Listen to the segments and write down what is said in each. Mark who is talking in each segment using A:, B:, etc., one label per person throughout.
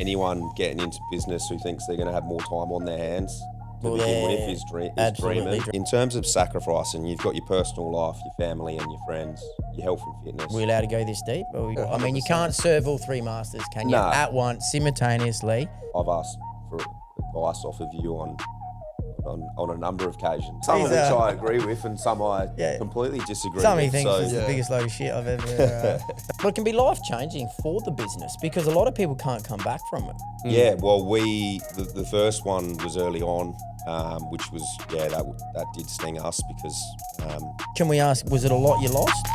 A: anyone getting into business who thinks they're going to have more time on their hands to
B: Well,
A: begin
B: they're
A: with is
B: absolutely
A: dreaming. In terms of sacrificing, you've got your personal life, your family and your friends, your health and fitness.
B: We're allowed to go this deep? I mean, you
A: 100%.
B: can't serve all three masters, can you?
A: Nah.
B: At once, simultaneously.
A: I've asked for advice off of you on a number of occasions. Some of which I agree with and some I completely disagree
B: Some of
A: with.
B: he thinks is the biggest load of shit I've ever... But it can be life-changing for the business because a lot of people can't come back from it.
A: Yeah, well, the first one was early on, which was, that did sting us because...
B: Can we ask, was it a lot you lost?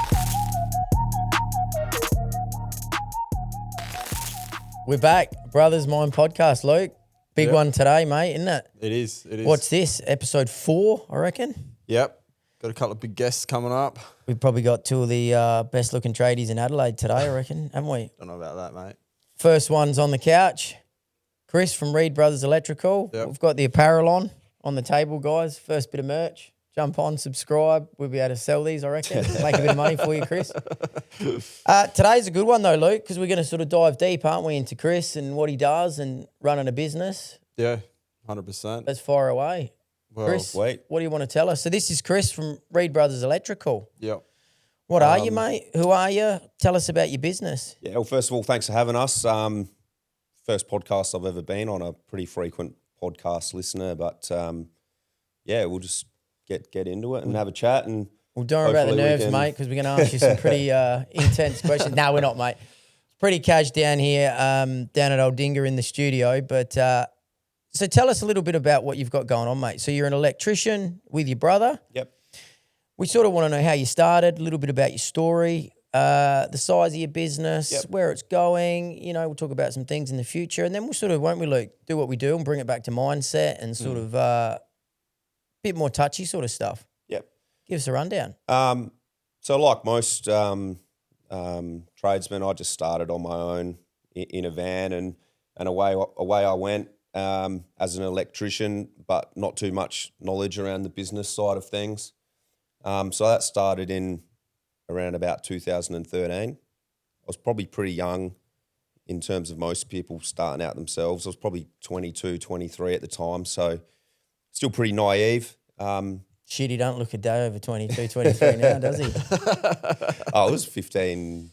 B: We're back. Brothers Mind Podcast, Luke. Big one today, mate, isn't it?
C: It is.
B: What's this? Episode 4, I reckon?
C: Yep. Got a couple of big guests coming up.
B: We've probably got two of the best-looking tradies in Adelaide today, I reckon, haven't we?
C: Don't know about that, mate.
B: First one's on the couch. Chris from Reed Brothers Electrical.
C: Yep.
B: We've got the apparel on the table, guys. First bit of merch. Jump on, subscribe. We'll be able to sell these, I reckon. Make a bit of money for you, Chris. Today's a good one, though, Luke, because we're going to sort of dive deep, aren't we, into Chris and what he does and running a business.
C: Yeah, 100%.
B: Let's fire away.
C: Well,
B: Chris, what do you want to tell us? So this is Chris from Reed Brothers Electrical.
C: Yep.
B: What are you, mate? Who are you? Tell us about your business.
A: Yeah, well, first of all, thanks for having us. First podcast I've ever been on, a pretty frequent podcast listener, but we'll just get into it and have a chat. And
B: well, don't worry about the nerves, mate, because we're going to ask you some pretty intense questions. No, we're not, mate. It's pretty cash down here, down at Old Dinger in the studio. But so tell us a little bit about what you've got going on, mate. So you're an electrician with your brother.
A: Yep.
B: We sort of want to know how you started, a little bit about your story, the size of your business, where it's going. You know, we'll talk about some things in the future. And then we'll sort of, won't we, Luke, do what we do and bring it back to mindset and sort of bit more touchy sort of stuff.
A: Yep.
B: Give us a rundown.
A: So like most tradesmen, I just started on my own in a van and away I went as an electrician, but not too much knowledge around the business side of things. So that started in around about 2013. I was probably pretty young in terms of most people starting out themselves. I was probably 22, 23 at the time, so still pretty naive.
B: Shit, he don't look a day over 22, 23 now, does he?
A: Oh, it was 15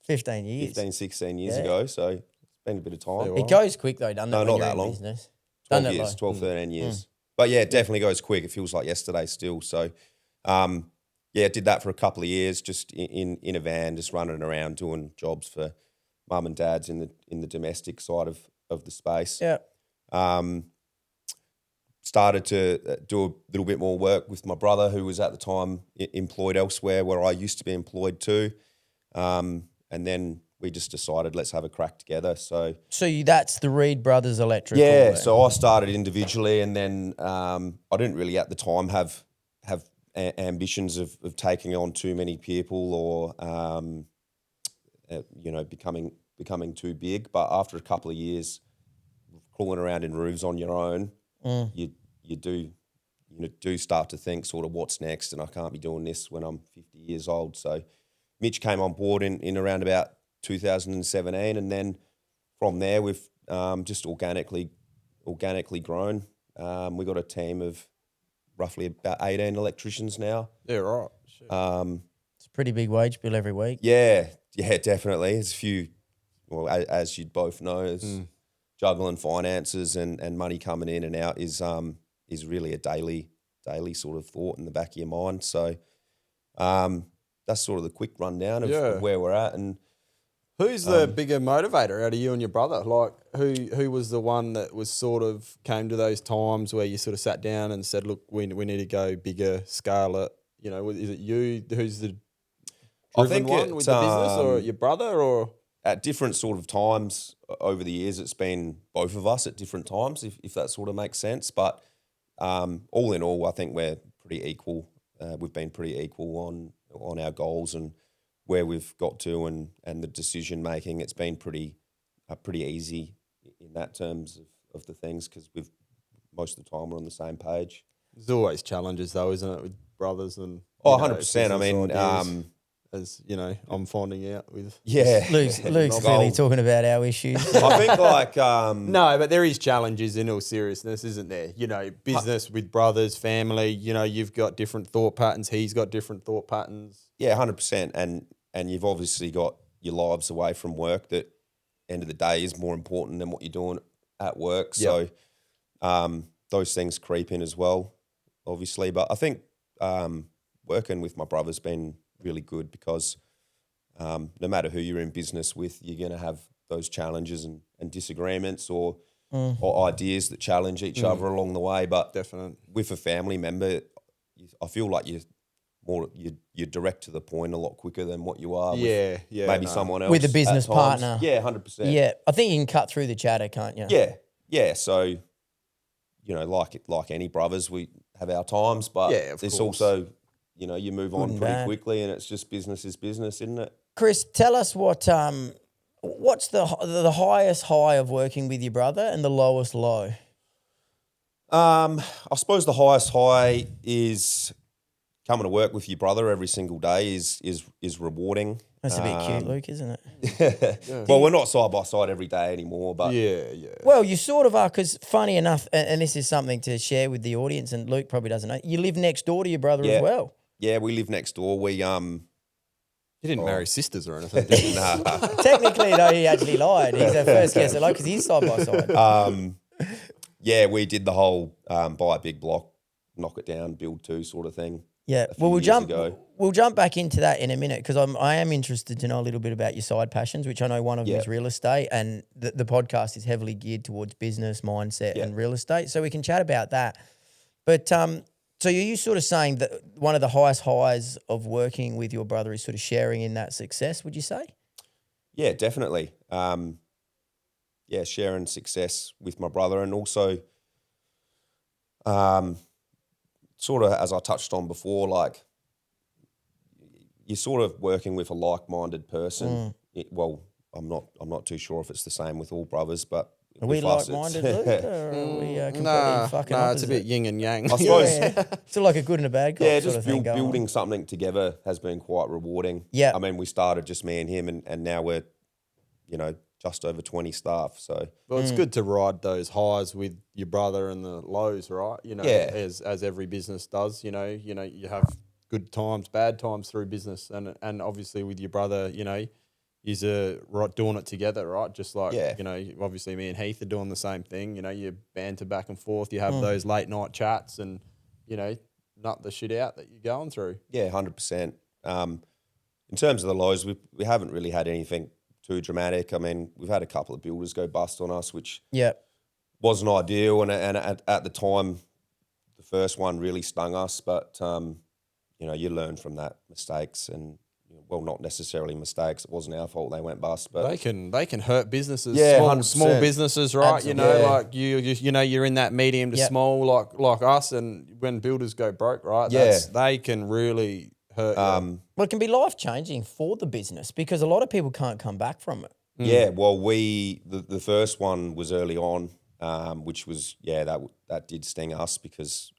B: years.
A: 15, 16 years ago, so it's been a bit of time.
B: It goes quick though, doesn't it?
A: No,
B: when
A: not
B: you're
A: that
B: in
A: long.
B: Business?
A: 12 years, 12, 13 years. But yeah, it definitely goes quick. It feels like yesterday still. So, did that for a couple of years, just in a van, just running around doing jobs for mum and dads in the domestic side of the space.
B: Yeah.
A: Started to do a little bit more work with my brother, who was at the time employed elsewhere where I used to be employed too. And then we just decided, let's have a crack together. So
B: that's the Reed Brothers Electrical.
A: yeah, so I started individually, and then I didn't really at the time have ambitions of taking on too many people or becoming too big. But after a couple of years crawling around in roofs on your own, you do start to think sort of what's next, and I can't be doing this when I'm 50 years old. So Mitch came on board in around about 2017, and then from there we've just organically grown. We got a team of roughly about 18 electricians now.
C: Yeah, right. Sure.
B: It's a pretty big wage bill every week.
A: Yeah, definitely. It's a few. Well, as you both know, juggling finances and money coming in and out is really a daily sort of thought in the back of your mind. So that's sort of the quick rundown of where we're at. And
C: who's the bigger motivator out of you and your brother? Like who was the one that was sort of came to those times where you sort of sat down and said, look, we need to go bigger, scale it. You know, is it you who's the driven one with the business, or your brother, or?
A: At different sort of times over the years, it's been both of us at different times, if that sort of makes sense. But all in all, I think we're pretty equal. We've been pretty equal on our goals and where we've got to and the decision making. It's been pretty easy in that terms of the things, because we've most of the time we're on the same page.
C: There's always challenges though, isn't it, with brothers and
A: 100%. I mean,
C: as you know, I'm finding out with.
A: Yeah.
B: Luke's clearly talking about our issues.
A: I think like
C: No, but there is challenges in all seriousness, isn't there? You know, business with brothers, family. You know, you've got different thought patterns. He's got different thought patterns.
A: yeah, 100%. And you've obviously got your lives away from work that end of the day is more important than what you're doing at work.
C: Yep.
A: So those things creep in as well, obviously. But I think working with my brother's been really good because no matter who you're in business with, you're going to have those challenges and disagreements or ideas that challenge each other along the way. But
C: Definitely.
A: with a family member, I feel like you're direct to the point a lot quicker than what you are with maybe someone else.
B: With a business
A: at times.
B: partner.
A: Yeah, 100%.
B: Yeah, I think you can cut through the chatter, can't you?
A: Yeah. So, you know, like any brothers, we have our times, but
C: of
A: it's
C: course.
A: also, you know, you move on
B: and
A: pretty
B: bad.
A: quickly, and it's just business is business, isn't it?
B: Chris, tell us what's the highest high of working with your brother and the lowest low?
A: I suppose the highest high is coming to work with your brother every single day is rewarding.
B: That's a bit cute, Luke, isn't it?
A: Well, we're not side by side every day anymore, but
C: Yeah.
B: Well, you sort of are, because funny enough, and this is something to share with the audience, and Luke probably doesn't know, you live next door to your brother as well.
A: yeah, we live next door. We
C: You didn't marry sisters or anything, did you?
B: Technically, though, he actually lied. He's our first guest alone because he's side by side.
A: yeah, we did the whole buy a big block, knock it down, build two sort of thing.
B: Yeah,
A: a few years ago.
B: We'll jump back into that in a minute because I am interested to know a little bit about your side passions, which I know one of them is real estate, and the podcast is heavily geared towards business, mindset, and real estate. So we can chat about that. But so are you sort of saying that one of the highest highs of working with your brother is sort of sharing in that success? Would you say?
A: Yeah, definitely. Sharing success with my brother, and also, sort of as I touched on before, like you're sort of working with a like-minded person. I'm not too sure if it's the same with all brothers, but
B: Are we
A: with us,
B: like-minded,
A: it's-
B: Luke, or are we completely fucking
C: Nah,
B: opposite?
C: it's a bit yin and yang.
A: I suppose.
B: It's like a good and a bad cop
A: Yeah,
B: sort
A: just
B: of thing going on.
A: building something together has been quite rewarding.
B: Yeah.
A: I mean, we started just me and him, and now we're, you know, just over 20 staff. So
C: Well, it's good to ride those highs with your brother and the lows, right? You know, as every business does. You know, you have good times, bad times through business, and obviously with your brother, you know, is doing it together, right? Just like you know, obviously me and Heath are doing the same thing. You know, you banter back and forth, you have those late night chats, and you know, nut the shit out that you're going through.
A: yeah, 100%. In terms of the lows, we haven't really had anything too dramatic. I mean, we've had a couple of builders go bust on us, which wasn't ideal, and at the time, the first one really stung us. But you know, you learn from that mistakes, and well, not necessarily mistakes. It wasn't our fault they went bust, but
C: They can hurt businesses,
A: Yeah,
C: small
A: 100%.
C: businesses, right?
B: Absolutely.
C: You know,
A: Yeah.
C: like you know, you're in that medium to small, like us, and when builders go broke, right? They can really hurt. You.
B: Well, it can be life-changing for the business because a lot of people can't come back from it.
A: yeah. Well, the first one was early on, which was that did sting us because.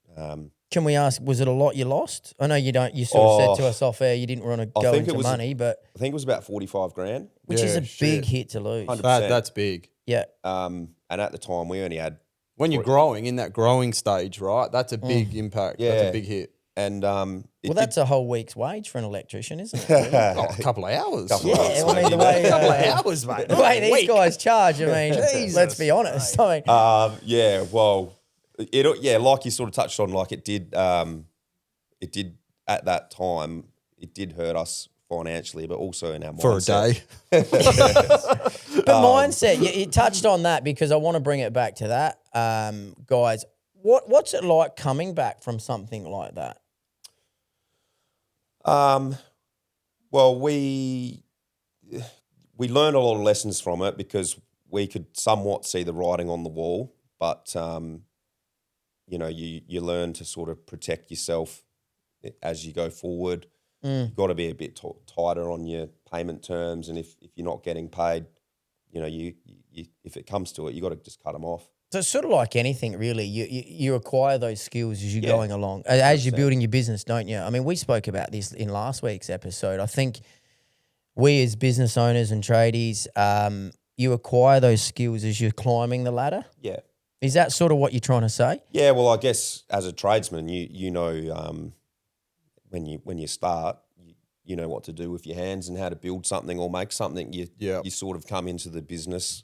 B: Can we ask, was it a lot you lost? I know you don't. You sort of said to us off air you didn't want to go
A: think
B: into
A: it was
B: money, but
A: I think it was about 45 grand.
B: which is
C: Yeah,
B: a
C: shit.
B: big hit to lose.
A: 100%.
C: That's big.
B: Yeah.
A: And at the time, we only had
C: When you're growing in that growing stage, right? That's a big impact. That's
A: Yeah.
C: a big hit.
A: and
B: Well, that's a whole week's wage for an electrician, isn't it?
C: Oh, a couple of hours.
A: Couple of
B: Yeah,
A: hours,
B: I mean, the
A: maybe.
B: way,
C: couple of hours, mate.
B: the way these
C: Week.
B: guys charge, I mean, let's be honest. I mean,
A: yeah, well, like you sort of touched on, like it did at that time, it did hurt us financially, but also in our mindset.
C: For a day.
B: but mindset, you touched on that because I want to bring it back to that. Guys, what's it like coming back from something like that?
A: Well, we learned a lot of lessons from it because we could somewhat see the writing on the wall, but you know, you learn to sort of protect yourself as you go forward. You've got to be a bit tighter on your payment terms, and if you're not getting paid, you know, you if it comes to it, you got to just cut them off.
B: So it's sort of like anything, really. You acquire those skills as you're going along, as you're building your business, don't you? I mean, we spoke about this in last week's episode. I think we as business owners and tradies, you acquire those skills as you're climbing the ladder.
A: Yeah.
B: Is that sort of what you're trying to say?
A: Yeah, well, I guess as a tradesman, you know when you start, you know what to do with your hands and how to build something or make something. You sort of come into the business.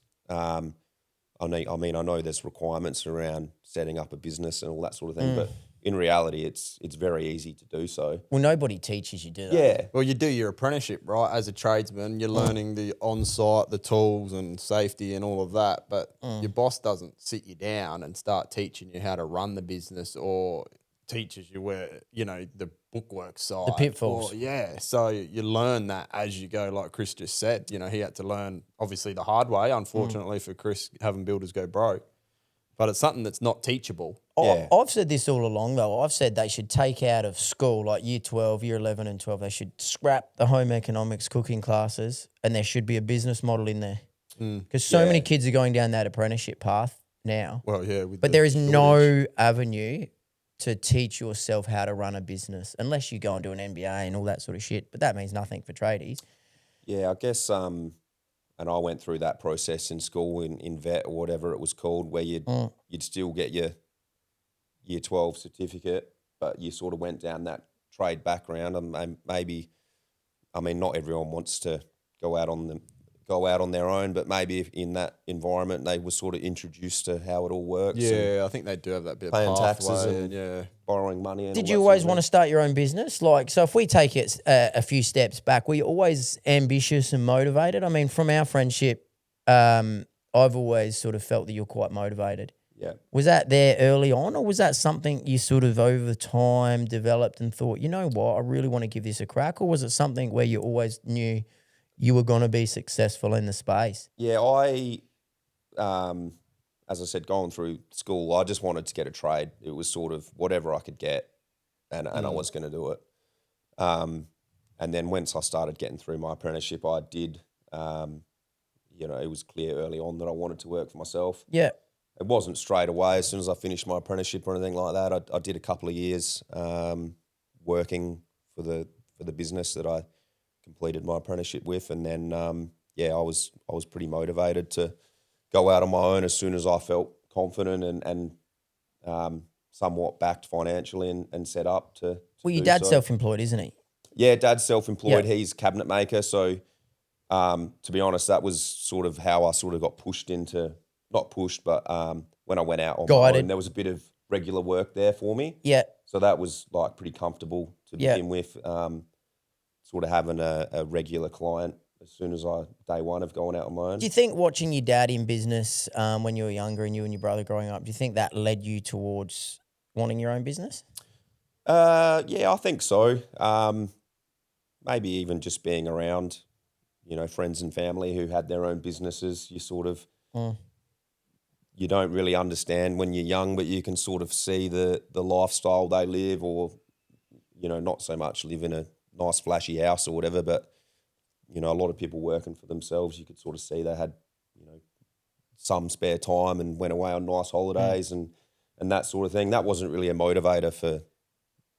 A: I know there's requirements around setting up a business and all that sort of thing, but in reality, it's very easy to do so.
B: Well, nobody teaches you, do they?
A: Yeah.
C: Well, you do your apprenticeship, right? As a tradesman, you're learning the on-site, the tools and safety and all of that. But your boss doesn't sit you down and start teaching you how to run the business or teaches you where, the bookwork side.
B: The pitfalls.
C: So you learn that as you go, like Chris just said. He had to learn, obviously, the hard way, unfortunately for Chris, having builders go broke. But it's something that's not teachable.
A: Yeah.
B: I've said this all along, though. I've said they should take out of school, like year 12, year 11 and 12, they should scrap the home economics cooking classes and there should be a business model in there. Because so many kids are going down that apprenticeship path now.
C: Well, yeah.
B: But there is no avenue to teach yourself how to run a business unless you go and do an MBA and all that sort of shit. But that means nothing for tradies.
A: Yeah, I guess, and I went through that process in school, in vet or whatever it was called, where you'd still get your year 12 certificate, but you sort of went down that trade background. And maybe, not everyone wants to go out on their own, but maybe if in that environment they were sort of introduced to how it all works.
C: Yeah, I think they do have that bit
A: paying
C: of
A: taxes
C: pathway,
A: and borrowing money. And
B: Did you always want to start your own business? Like, so if we take it a few steps back, were you always ambitious and motivated? I mean, from our friendship, I've always sort of felt that you're quite motivated.
A: Yeah.
B: Was that there early on, or was that something you sort of over time developed and thought, you know what, I really want to give this a crack? Or was it something where you always knew you were going to be successful in the space?
A: Yeah, I, as I said, going through school, I just wanted to get a trade. It was sort of whatever I could get, and I was going to do it. And then once I started getting through my apprenticeship, I did, it was clear early on that I wanted to work for myself.
B: Yeah.
A: It wasn't straight away as soon as I finished my apprenticeship or anything like that. I did a couple of years working for the business that I completed my apprenticeship with, and then I was pretty motivated to go out on my own as soon as I felt confident and somewhat backed financially and set up to.
B: Well, your dad's self-employed, isn't he?
A: Yeah, dad's self-employed.
B: Yeah.
A: He's a cabinet maker, so to be honest, that was sort of how I sort of got pushed into. Not pushed, but when I went out on my own, there was a bit of regular work there for me.
B: Yeah.
A: So that was like pretty comfortable to begin with. Sort of having a regular client as soon as day one of going out on my own.
B: Do you think watching your dad in business when you were younger and you and your brother growing up, do you think that led you towards wanting your own business?
A: Yeah, I think so. Maybe even just being around, friends and family who had their own businesses, you sort of... You don't really understand when you're young, but you can sort of see the lifestyle they live, or, not so much live in a nice flashy house or whatever, but, a lot of people working for themselves, you could sort of see they had, some spare time and went away on nice holidays and that sort of thing. That wasn't really a motivator for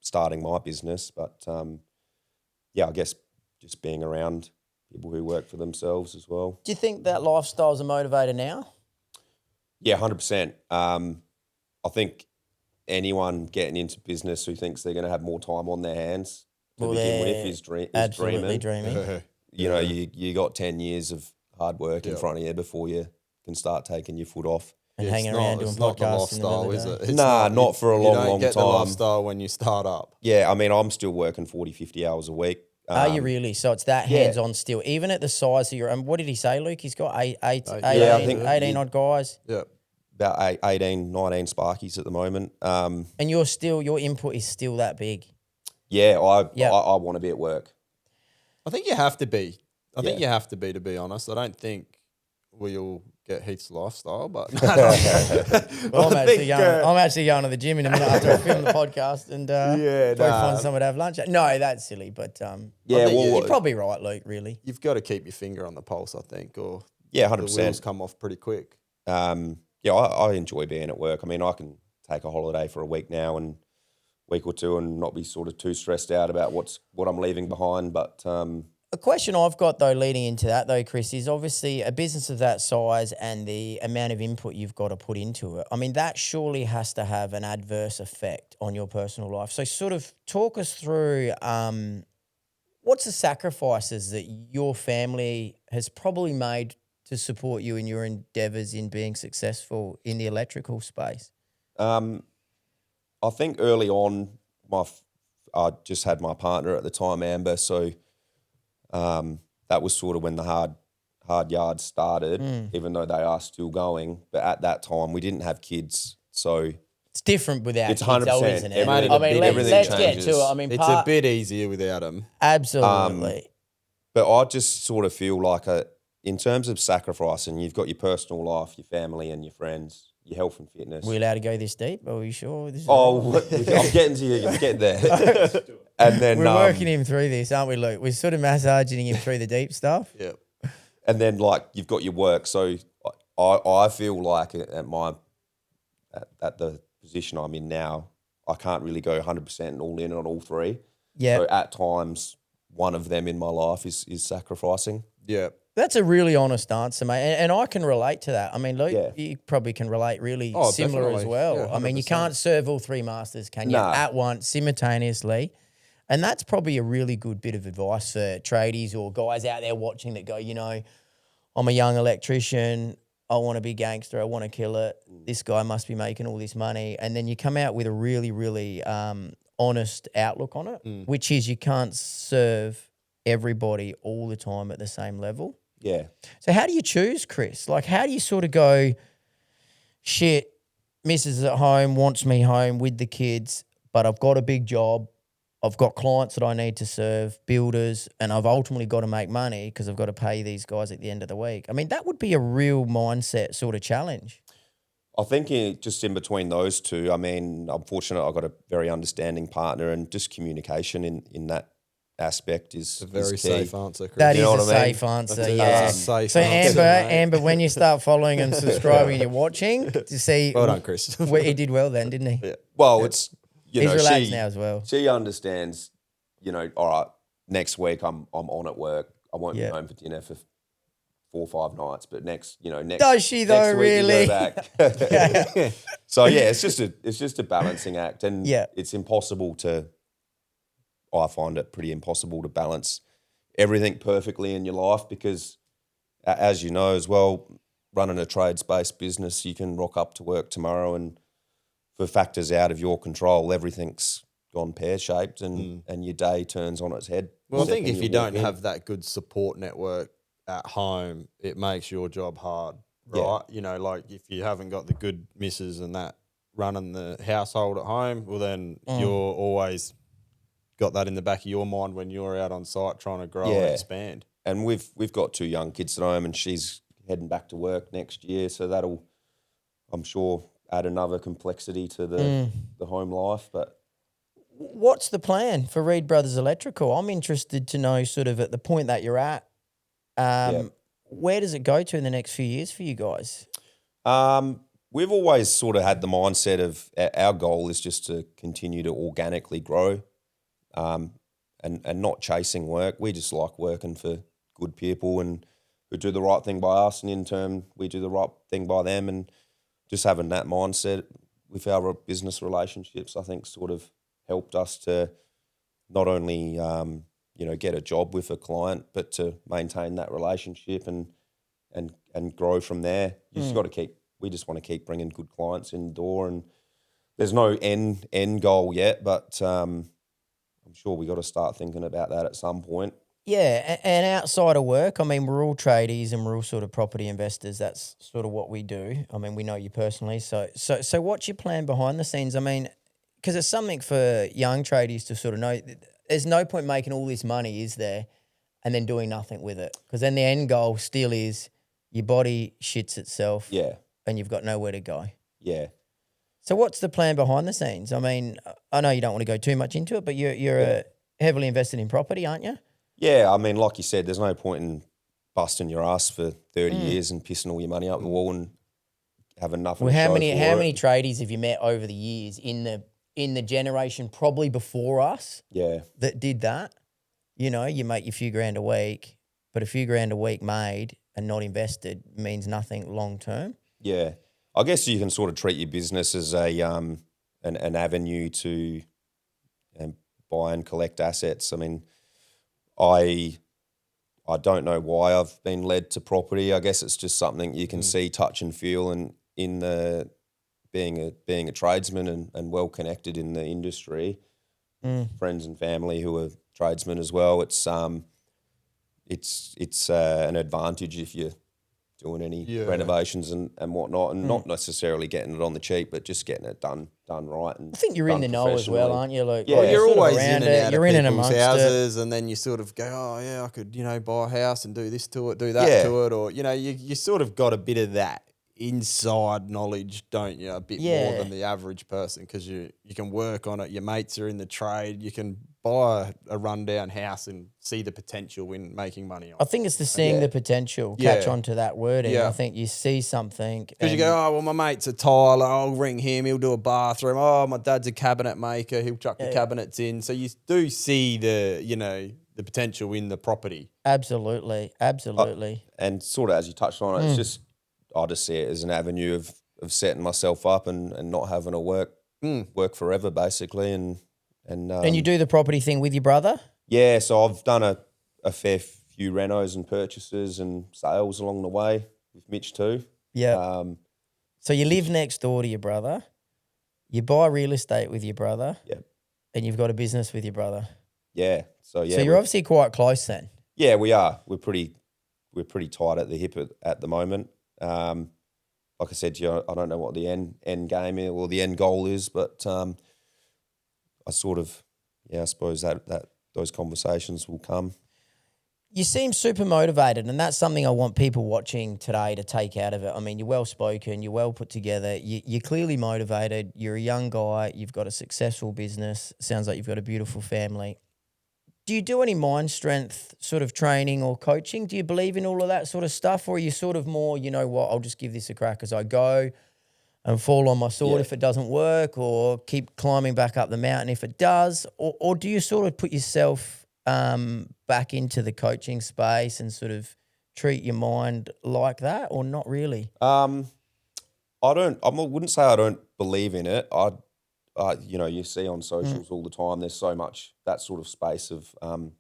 A: starting my business, but, I guess just being around people who work for themselves as well.
B: Do you think that lifestyle's a motivator now?
A: Yeah, 100%. I think anyone getting into business who thinks they're going to have more time on their hands to begin with is
B: absolutely
A: dreaming. You got 10 years of hard work in front of you before you can start taking your foot off.
B: And hanging around doing podcasts.
C: It's not the lifestyle, is it?
A: Not for a long time. You don't
C: get the lifestyle when you start up.
A: Yeah, I'm still working 40, 50 hours a week.
B: Are you really? So it's that hands-on still, even at the size of your... what did he say, Luke? He's got 18 odd guys.
C: Yeah.
A: About 18, 19 Sparkies at the moment.
B: And your input is still that big?
A: Yeah, I want to be at work.
C: I think you have to be. Think you have to be honest. I don't think we all get Heath's lifestyle, but...
B: I'm actually going to the gym in a minute after I film the podcast and find somewhere to have lunch at. No, that's silly, but you're probably right, Luke, really.
C: You've got to keep your finger on the pulse, I think, or
A: 100%.
C: the wheels come off pretty quick.
A: yeah, I enjoy being at work. I mean, I can take a holiday for a week now and week or two and not be sort of too stressed out about what I'm leaving behind. But
B: A question I've got though leading into that though, Chris, is obviously a business of that size and the amount of input you've got to put into it. I mean, that surely has to have an adverse effect on your personal life. So sort of talk us through what's the sacrifices that your family has probably made to support you in your endeavours in being successful in the electrical space?
A: I think early on, I just had my partner at the time, Amber. So that was sort of when the hard yards started, even though they are still going. But at that time, we didn't have kids, so
B: It's different without
A: it's
B: kids,
A: 100%.
B: though, isn't it?
C: Made it
B: I mean,
C: everything
B: let's get
A: changes.
B: to it. I mean,
C: It's a bit easier without them.
B: absolutely.
A: But I just sort of feel like in terms of sacrificing, you've got your personal life, your family, and your friends, your health and fitness.
B: Are we allowed to go this deep? Are we sure? This is
A: Oh,
B: right?
A: I'm getting to you. I'm getting there. And then
B: We're working him through this, aren't we, Luke? We're sort of massaging him through the deep stuff.
C: Yeah.
A: and then like you've got your work. So I feel like at the position I'm in now, I can't really go 100% all in on all three.
B: Yeah.
A: So at times, one of them in my life is sacrificing.
C: Yeah.
B: That's a really honest answer, mate. And I can relate to that. I mean, Luke,
A: Yeah.
B: you probably can relate really
C: Oh,
B: similar as
C: definitely.
B: well.
C: Yeah,
B: I mean, you
C: 100%.
B: can't serve all three masters, can you?
A: Nah.
B: At once, simultaneously. And that's probably a really good bit of advice for tradies or guys out there watching that go, you know, I'm a young electrician. I want to be gangster. I want to kill it. This guy must be making all this money. And then you come out with a really, really honest outlook on it, which is you can't serve everybody all the time at the same level.
A: Yeah.
B: So how do you choose, Chris? Like, how do you sort of go, shit, missus is at home, wants me home with the kids, but I've got a big job. I've got clients that I need to serve, builders, and I've ultimately got to make money because I've got to pay these guys at the end of the week. I mean, that would be a real mindset sort of challenge.
A: I think just in between those two, I mean, I'm fortunate I've got a very understanding partner, and just communication in that aspect is
C: A very
A: key.
C: safe answer, Chris.
B: That
A: You
B: is
A: know
B: a
A: what I mean?
B: safe answer,
C: That's a
B: yeah.
C: safe
B: So
C: answer, mate.
B: Amber, when you start following and subscribing and you're watching, to see,
C: Well done, Chris.
B: he did well then, didn't he?
C: Yeah.
A: Well, it's you
B: He's
A: know
B: relaxed
A: she
B: now as well.
A: she understands. You know, all right. Next week I'm on at work. I won't
B: Yeah.
A: be home for dinner for 4 or 5 nights. But next
B: Does she though,
A: next week you
B: really?
A: go back. So yeah, it's just a balancing act, and
B: Yeah.
A: it's impossible to. I find it pretty impossible to balance everything perfectly in your life because, as you know as well, running a trades-based business, you can rock up to work tomorrow and for factors out of your control, everything's gone pear-shaped and your day turns on its head.
C: Well, I
A: the
C: think
A: second
C: if you
A: walk
C: don't
A: in.
C: have that good support network at home, it makes your job hard,
A: Yeah.
C: right? You know, like if you haven't got the good missus and that running the household at home, well, then you're always got that in the back of your mind when you're out on site trying to grow and
A: Yeah.
C: expand.
A: And we've got 2 young kids at home, and she's heading back to work next year, so that'll, I'm sure, add another complexity to the home life. But
B: What's the plan for Reed Brothers Electrical? I'm interested to know sort of at the point that you're at, where does it go to in the next few years for you guys?
A: we've always sort of had the mindset of our goal is just to continue to organically grow, and not chasing work. We just like working for good people and who do the right thing by us, and in turn we do the right thing by them. And just having that mindset with our business relationships, I think, sort of helped us to not only get a job with a client, but to maintain that relationship and grow from there. You just got to keep. We just want to keep bringing good clients in the door, and there's no end goal yet, but I'm sure we got to start thinking about that at some point.
B: Yeah, and outside of work, I mean, we're all tradies and we're all sort of property investors. That's sort of what we do. I mean, we know you personally. So what's your plan behind the scenes? I mean, because it's something for young tradies to sort of know. There's no point making all this money, is there, and then doing nothing with it? Because then the end goal still is your body shits itself,
A: Yeah,
B: and you've got nowhere to go.
A: yeah.
B: So what's the plan behind the scenes? I mean, I know you don't want to go too much into it, but you're heavily invested in property, aren't you?
A: Yeah, I mean, like you said, there's no point in busting your ass for 30 years and pissing all your money up the wall and have enough.
B: Well,
A: of a
B: how
A: show
B: many
A: for it.
B: tradies have you met over the years in the generation probably before us
A: Yeah,
B: that did that? You know, you make your few grand a week, but a few grand a week made and not invested means nothing long term.
A: yeah. I guess you can sort of treat your business as a an avenue to buy and collect assets. I mean, I don't know why I've been led to property. I guess it's just something you can see, touch, and feel, and in the being a tradesman and well connected in the industry, friends and family who are tradesmen as well. It's an advantage if you're doing any renovations and whatnot, and not necessarily getting it on the cheap, but just getting it done right. And
B: I think you're in the know as well, aren't you, Luke?
A: Yeah.
C: Well, you're
B: sort of
C: always
B: around
C: in and out
B: You're
C: of
B: in and
C: people's
B: amongst
C: houses, and then you sort of go, oh yeah, I could, buy a house and do this to it, do that
A: Yeah.
C: to it, or you sort of got a bit of that inside knowledge, don't you? A bit more than the average person, because you can work on it. Your mates are in the trade. You can buy a rundown house and see the potential in making money on
B: I
C: it.
B: think it's the seeing the potential.
C: Yeah.
B: Catch on to that wording.
C: Yeah.
B: I think you see something.
C: Because you go, oh, well, my mate's a tiler. I'll ring him. He'll do a bathroom. Oh, my dad's a cabinet maker. He'll chuck the cabinets in. So you do see the potential in the property.
B: Absolutely.
A: and sort of as you touched on it, it's just I just see it as an avenue of setting myself up and not having to work forever basically, and
B: you do the property thing with your brother?
A: yeah. So I've done a fair few renos and purchases and sales along the way with Mitch too.
B: Yeah. So you live next door to your brother, you buy real estate with your brother,
A: Yep.
B: and you've got a business with your brother.
A: Yeah. So yeah.
B: So you're obviously quite close then.
A: Yeah, we are. We're pretty tight at the hip at the moment. Like I said to you, I don't know what the end game is or the end goal is, but I sort of, I suppose that those conversations will come.
B: You seem super motivated, and that's something I want people watching today to take out of it. I mean, you're well spoken, you're well put together, you're clearly motivated, you're a young guy, you've got a successful business, sounds like you've got a beautiful family. Do you do any mind strength sort of training or coaching? Do you believe in all of that sort of stuff? Or are you sort of more, you know what, I'll just give this a crack as I go and fall on my sword if it doesn't work, or keep climbing back up the mountain if it does? Or do you sort of put yourself back into the coaching space and sort of treat your mind like that, or not really?
A: I wouldn't say I don't believe in it. You see on socials all the time, there's so much that sort of space of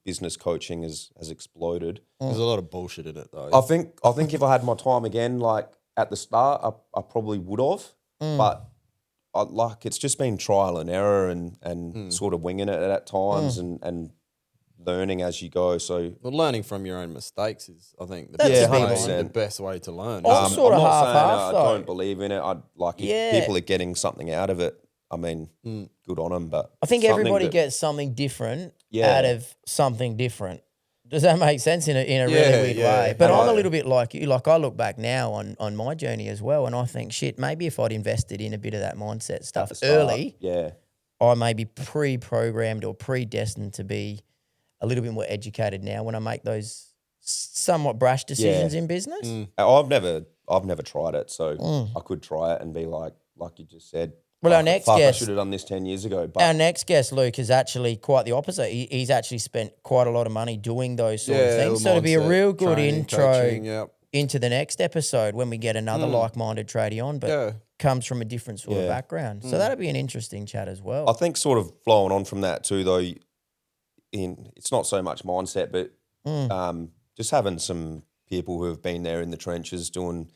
A: business coaching has exploded.
C: There's a lot of bullshit in it though.
A: I think if I had my time again, like at the start, I probably would have, but it's just been trial and error and sort of winging it at times and learning as you go. So
C: learning from your own mistakes is, I think, the best way to learn.
B: I'm sort of
A: I'm not saying
B: half-half,
A: I
B: though.
A: don't believe in it. If people are getting something out of it, I mean, good on them. But
B: I think
A: something
B: everybody gets something different out of something different. Does that make sense in a really weird way? But I'm a little bit like you. Like, I look back now on my journey as well, and I think, shit, maybe if I'd invested in a bit of that mindset stuff early, I may be pre-programmed or predestined to be a little bit more educated now when I make those somewhat brash decisions in business.
A: I've never tried it, so I could try it and be like you just said.
B: Well, our next guest,
A: I should have done this 10 years ago. But
B: our next guest, Luke, is actually quite the opposite. He's actually spent quite a lot of money doing those sort of things. So it'll be a real good intro into the next episode when we get another like-minded tradie on, but comes from a different sort of background. So that'll be an interesting chat as well.
A: I think sort of flowing on from that too, though, it's not so much mindset, but just having some people who have been there in the trenches doing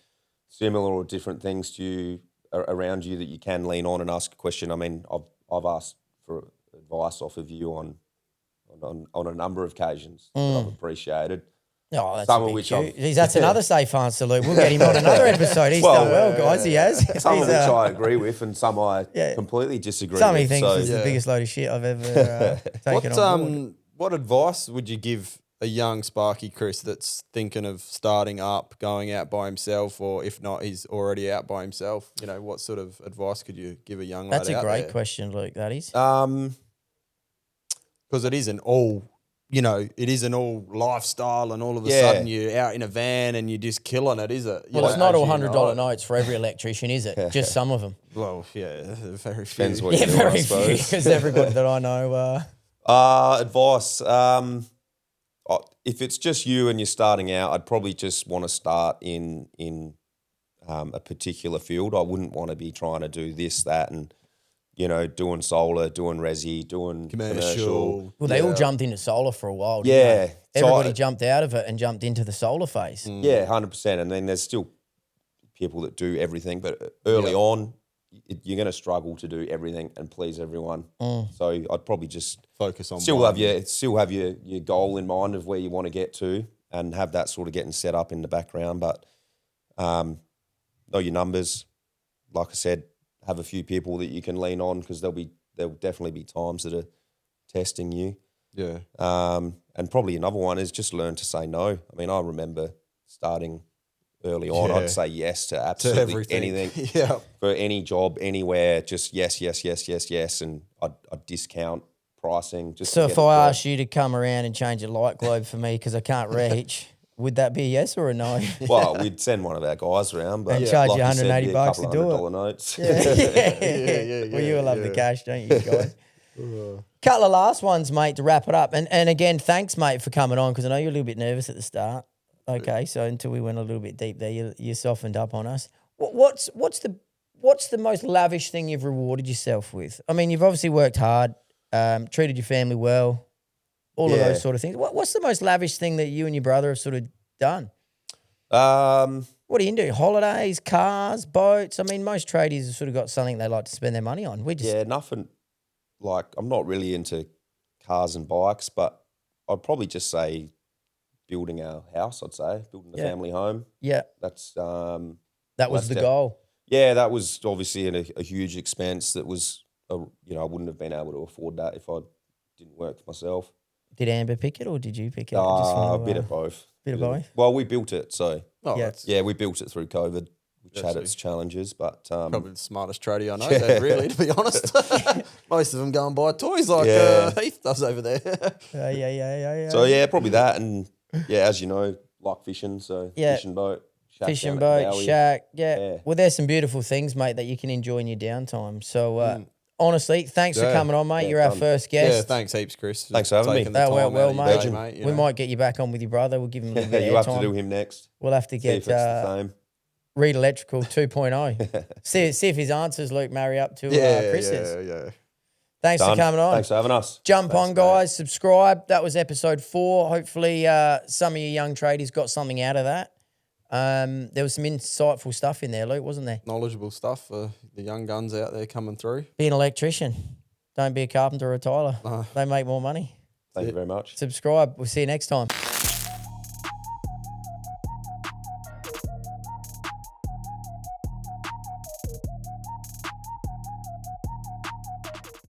A: similar or different things to you around you that you can lean on and ask a question. I mean, I've asked for advice off of you on a number of occasions that I've appreciated.
B: Oh, that's
A: some
B: a
A: of
B: big
A: which
B: cute. That's another safe answer, Luke. We'll get him on another episode. He's done well, guys. He has.
A: Some of which I agree with, and some I completely disagree with.
B: Some he thinks is the biggest load of shit I've ever taken on board.
C: What advice would you give a young sparky Chris that's thinking of starting up, going out by himself, or if not, he's already out by himself? You know, what sort of advice could you give a young lad out there?
B: That's a great question, Luke, that is.
C: Because it isn't all, you know, it isn't all lifestyle and all of a
A: Yeah.
C: sudden you're out in a van and you're just killing it, is it? You
B: Well,
C: know,
B: it's not
C: as
B: all
C: you
B: $100
C: know.
B: notes for every electrician, is it? Just some of them.
C: Well, yeah, very few.
A: Depends what
B: Yeah,
A: you're doing, I
B: very few,
A: suppose.
B: because everybody that I know.
A: Advice. If it's just you and you're starting out, I'd probably just want to start in a particular field. I wouldn't want to be trying to do this, that, and doing solar, doing resi, doing commercial.
B: Well, they all jumped into solar for a while, didn't
A: Yeah.
B: they?
A: So
B: Everybody jumped out of it and jumped into the solar phase.
A: Yeah, 100%. And then there's still people that do everything, but early on, you're going to struggle to do everything and please everyone. So I'd probably just
C: Focus on
A: still
C: one.
A: have your goal in mind of where you want to get to, and have that sort of getting set up in the background. But know your numbers. Like I said, have a few people that you can lean on, because there'll definitely be times that are testing you.
C: Yeah.
A: And probably another one is just learn to say no. I mean, I remember starting early on,
C: Yeah.
A: I'd say yes to absolutely
C: everything.
A: anything.
C: Yeah.
A: For any job, anywhere, just yes, and I'd discount pricing. Just
B: So
A: to get
B: if
A: a
B: I
A: job.
B: asked you to come around and change a light globe for me because I can't reach, would that be a yes or a no?
A: Well, we'd send one of our guys around, but
B: And charge
A: like
B: you
A: you said,
B: $180
A: a
B: bucks
A: couple
B: to do it.
A: $100 notes.
B: Well, you love the cash, don't you guys? Couple of last ones, mate, to wrap it up. And again, thanks, mate, for coming on, because I know you're a little bit nervous at the start. Okay, so until we went a little bit deep there, you softened up on us. What's the most lavish thing you've rewarded yourself with? I mean, you've obviously worked hard, treated your family well, all of
A: Yeah.
B: those sort of things. What's the most lavish thing that you and your brother have sort of done? What do you do? Holidays, cars, boats? I mean, most tradies have sort of got something they like to spend their money on. We just
A: Yeah, nothing. Like, I'm not really into cars and bikes, but I'd probably just say building our house. I'd say building the
B: Yeah.
A: family home.
B: yeah,
A: That's
B: that was the
A: left out.
B: goal.
A: Yeah, that was obviously a huge expense. That was I wouldn't have been able to afford that if I didn't work for myself.
B: Did Amber pick it or did you pick it?
A: A bit of both.
B: bit of both?
A: Well, we built it, so
C: Oh,
B: Yeah.
C: that's
A: yeah, we built it through COVID, which
C: That's
A: had
C: it.
A: its challenges, but
C: probably the smartest tradie I know, then, really, to be honest. Most of them go and buy toys like
A: Yeah.
C: Heath does over there.
B: Yeah.
A: so yeah, probably that, and yeah, as you know, like fishing, so
B: Yeah.
A: fishing boat, shack
B: Fishing
A: down at
B: boat,
A: Bowie.
B: shack, yeah.
A: Yeah.
B: Well, there's some beautiful things, mate, that you can enjoy in your downtime. So, honestly, thanks for
C: Yeah.
B: coming on, mate.
A: Yeah,
B: You're our
A: done.
B: first
C: Yeah,
B: guest.
C: thanks heaps, Chris.
A: Thanks for having me.
C: Taking the
B: That
C: time
B: went
C: out
B: well,
C: of your
B: mate.
C: day, mate. You
B: We
C: know.
B: might get you back on with your brother. We'll give him a little bit
A: You
B: of
A: have to
B: airtime.
A: do him next.
B: We'll have to
A: See if
B: get
A: it's the same.
B: Reed Electrical 2.0. see if his answers, Luke, marry up to Chris's.
C: Yeah.
B: Thanks
A: Done.
B: for coming on.
A: Thanks for having us.
B: Jump
A: Thanks,
B: on,
A: mate.
B: guys. Subscribe. That was episode 4. Hopefully, some of you young tradies got something out of that. There was some insightful stuff in there, Luke, wasn't there?
C: Knowledgeable stuff for the young guns out there coming through.
B: Be an electrician. Don't be a carpenter or a tiler.
C: No.
B: They make more money.
A: Thank you very much.
B: Subscribe. We'll see you next time.